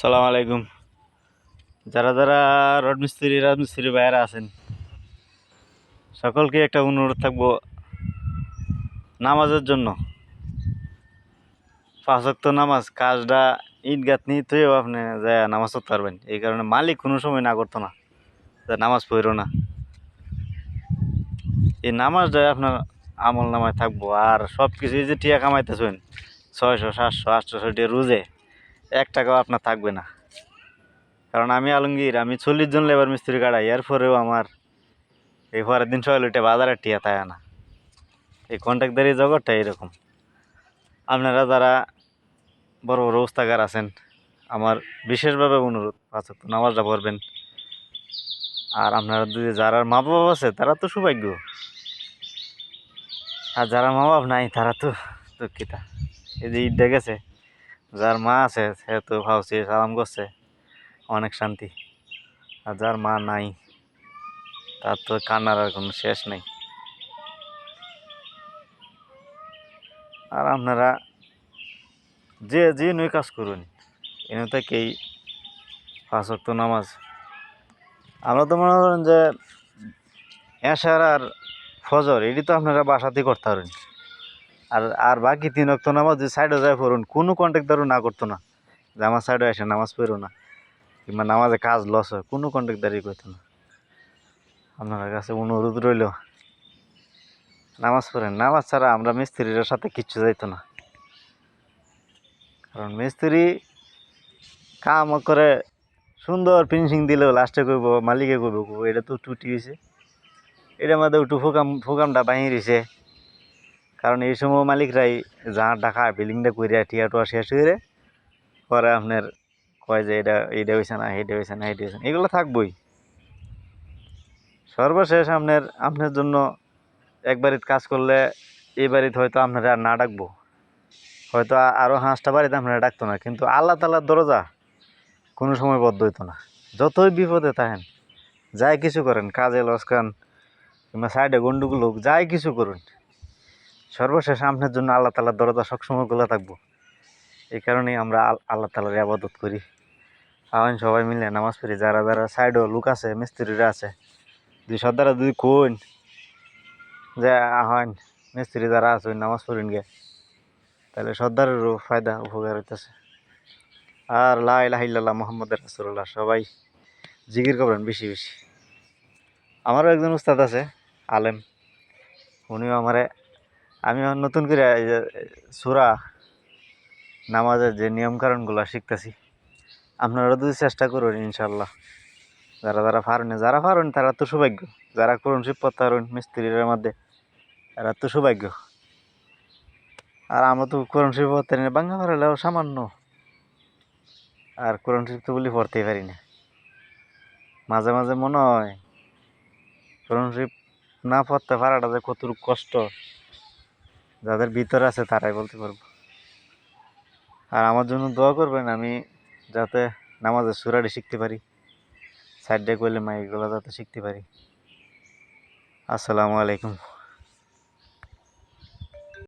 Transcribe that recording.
সালাম আলাইকুম। যারা যারা রাজমিস্ত্রি ভাইয়েরা আছেন, সকলকে একটা অনুরোধ থাকবো নামাজের জন্য। 5 ওয়াক্ত নামাজ কাজটা ইট গাঁথনি তুইও আপনি যায় নামাজ পড়তে পারবেন। এই কারণে মালিক কোনো সময় না করতো না যে নামাজ পড়ো না। এই নামাজটাই আপনার আমল নামায় থাকবো। আর সব কিছু এই যে টিয়া কামাইতেছেন 600 700 800 টিয়া রোজে, 1 টাকাও আপনার থাকবে না। কারণ আমি আলমগীর, আমি 40 জন লেবার মিস্ত্রি কাটাই, এরপরেও আমার এই পরের দিন সকালে উঠে বাজারে টিয়া তাই না। এই কন্ট্রাক্টারি জগৎটা এরকম। আপনারা যারা বড় বড় ওস্তাগার আছেন, আমার বিশেষভাবে অনুরোধ 5 ওয়াক্ত নামাজটা পড়বেন। আর আপনারা যদি যারা মা বাবা আছে তারা তো সৌভাগ্য, আর যারা মা বাপ নাই তারা তো দুঃখিত। এই যে ঈদ গেছে, যার মা আছে সে তো ভাবছে সালাম করছে, অনেক শান্তি। আর যার মা নাই তার তো কান্নার আর কোনো শেষ নেই। আর আপনারা যে নই কাজ করুন, এনে থেকেই 5 ওয়াক্ত নামাজ। আমরা তো মনে করেন যে এশার আর ফজর এটি তো আপনারা বাসাতেই করতে পারেন। আর আর বাকি 3 ওয়াক্ত নামাজ যে সাইডে যায় পড়ুন, কোনো কন্ট্রাক্টারও না করতো না যে আমার সাইডে এসে নামাজ পড়ো না, কিংবা নামাজে কাজ লস হয়, কোনো কন্ট্রাক্টারই করতো না। আপনার কাছে অনুরোধ রইল নামাজ পড়েন। নামাজ ছাড়া আমরা মিস্ত্রির সাথে কিচ্ছু যাইতো না। কারণ মিস্ত্রি কাম করে সুন্দর ফিনিশিং দিলেও লাস্টে করবো মালিকে করবো এটা তো টুটি হয়েছে, এটার মধ্যে একটু ফোকামটা বাহির হয়েছে। কারণ এই সময় মালিকরাই যা টাকা বিল্ডিংটা করে টিয়া টোয়া শেষ করে পরে আপনার কয় যে এইটা হয়েছে না, এইটা হয়েছে না, এইটা হয়েছে না, এগুলো থাকবোই। সর্বশেষ আপনার জন্য একবারিত কাজ করলে এই বাড়িতে হয়তো আপনারা আর না ডাকবো, হয়তো আরও 5টা বাড়িতে আপনারা ডাকতো না, কিন্তু আল্লাহ তাআলার দরজা কোনো সময় বদ্ধ হইতো না। যতই বিপদে থাকেন, যাই কিছু করেন, কাজে লসকান কিংবা সাইডে গন্ডগোল হোক, যাই কিছু করুন, সর্বশেষ আপনার জন্য আল্লাহ তাআলার দরজা সবসময় খোলা থাকবো। এই কারণেই আমরা আল্লাহ তাআলার ইবাদত করি। আইন সবাই মিলে নামাজ পড়ি। যারা যারা সাইডও লোক আছে, মিস্ত্রিরা আছে, দুই সর্দারা যদি কোন যে আহন মিস্ত্রি যারা আছে নামাজ পড়েন গে, তাহলে সর্দারেরও ফায়দা উপকার হইতেছে। আর লা ইলাহা ইল্লাল্লাহ মুহাম্মাদুর রাসূলুল্লাহ সবাই জিকির করবেন বেশি বেশি। আমারও একজন উস্তাদ আছে আলেম, উনিও আমি নতুন করে এই যে সূরা নামাজের যে নিয়মকানুনগুলো শিখতেছি। আপনারা যদি চেষ্টা করুন ইনশাল্লাহ, যারা পারেন তারা তো সৌভাগ্য। যারা করুন শিব পড়তে পারেন মিস্ত্রির মধ্যে, তারা তো সৌভাগ্য। আর আমরা তো কোরআন শরীফ পড়তে পারি না, বাংলা পড়ালেও সামান্য, আর কোরআন শরীফ তো বলি পড়তেই পারি না। মাঝে মাঝে মনে হয় কোরআন শরীফ না পড়তে পারাটা যে কতটুকু কষ্ট, যাদের ভিতরে আছে তারাই বলতে পারবো। আর আমার জন্য দোয়া করবেন, আমি যাতে নামাজের সূরাটি শিখতে পারি, সাইডে করলে মা এগুলো যাতে শিখতে পারি। আসসালামু আলাইকুম।